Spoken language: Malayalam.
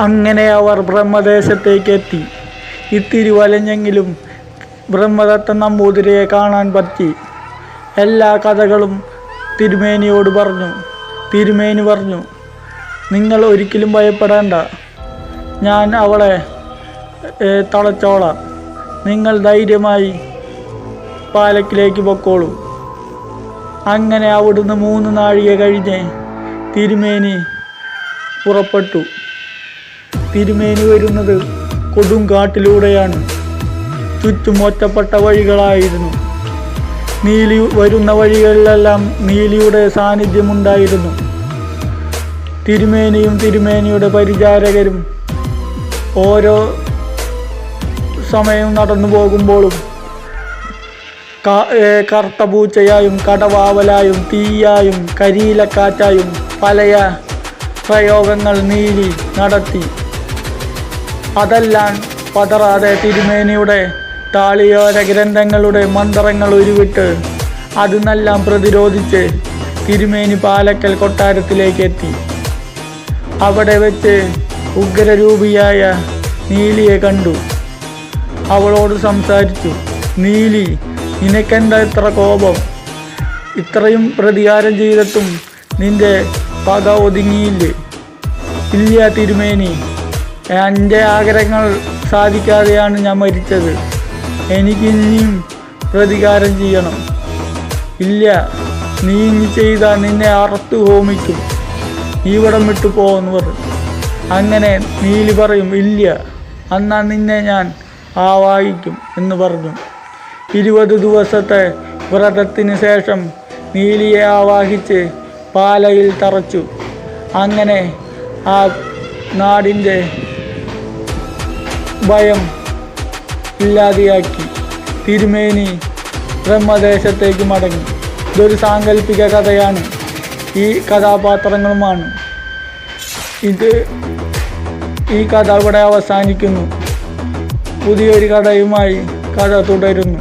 അങ്ങനെ അവർ ബ്രഹ്മദേശത്തേക്ക് എത്തി. ഇത്തിരി വലഞ്ഞെങ്കിലും ബ്രഹ്മദത്ത നമ്പൂതിരിയെ കാണാൻ പറ്റി. എല്ലാ കഥകളും തിരുമേനിയോട് പറഞ്ഞു. തിരുമേനി പറഞ്ഞു, നിങ്ങൾ ഒരിക്കലും ഭയപ്പെടേണ്ട, ഞാൻ അവളെ തളച്ചോളാം. നിങ്ങൾ ധൈര്യമായി പാലക്കിലേക്ക് പൊക്കോളൂ. അങ്ങനെ അവിടുന്ന് 3 നാഴിക കഴിഞ്ഞ് തിരുമേനി പുറപ്പെട്ടു. തിരുമേനി വരുന്നത് കൊടുങ്കാട്ടിലൂടെയാണ്. ചുറ്റും ഒറ്റപ്പെട്ട വഴികളായിരുന്നു. നീലി വരുന്ന വഴികളിലെല്ലാം നീലിയുടെ സാന്നിധ്യമുണ്ടായിരുന്നു. തിരുമേനിയും തിരുമേനിയുടെ പരിചാരകരും ഓരോ സമയം നടന്നു പോകുമ്പോഴും കറുത്ത പൂച്ചയായും കടവാവലായും തീയായും കരിയിലക്കാറ്റായും പല പ്രയോഗങ്ങൾ നീലി നടത്തി. അതെല്ലാം പതറാതെ തിരുമേനിയുടെ താളിയോര ഗ്രന്ഥങ്ങളുടെ മന്ത്രങ്ങൾ ഉരുവിട്ട് അതിനെല്ലാം പ്രതിരോധിച്ച് തിരുമേനി പാലക്കൽ കൊട്ടാരത്തിലേക്ക് എത്തി. അവിടെ വെച്ച് ഉഗ്രരൂപിയായ നീലിയെ കണ്ടു. അവളോട് സംസാരിച്ചു. നീലി, നിനക്കെന്താ ഇത്ര കോപം? ഇത്രയും പ്രതികാരം ചെയ്തിട്ടും നിന്റെ പക ഒതുങ്ങിയില്ലേ? ഇല്ല തിരുമേനി, എൻ്റെ ആഗ്രഹങ്ങൾ സാധിക്കാതെയാണ് ഞാൻ മരിച്ചത്. എനിക്കിനിയും പ്രതികാരം ചെയ്യണം. ഇല്ല, നീ ഇനി ചെയ്താൽ നിന്നെ അറുത്തു ഹോമിക്കും. നീ ഇവിടം വിട്ടു പോകുമെന്ന് പറഞ്ഞു. അങ്ങനെ നീലി പറയും, ഇല്ല, എന്നാൽ നിന്നെ ഞാൻ ആവാഹിക്കും എന്ന് പറഞ്ഞു. 20 ദിവസത്തെ വ്രതത്തിന് ശേഷം നീലിയെ ആവാഹിച്ച് പാലയിൽ തറച്ചു. അങ്ങനെ ആ നാടിൻ്റെ ഭയം ഇല്ലാതെയാക്കി. തിരുമേനി ബ്രഹ്മദേശത്തേക്ക് മടങ്ങി. ഇതൊരു സാങ്കല്പിക കഥയാണ്. ഈ കഥാപാത്രങ്ങളുമാണ്. ഈ കഥ ഇവിടെ അവസാനിക്കുന്നു. പുതിയൊരു കഥയുമായി കഥ തുടരുന്നു.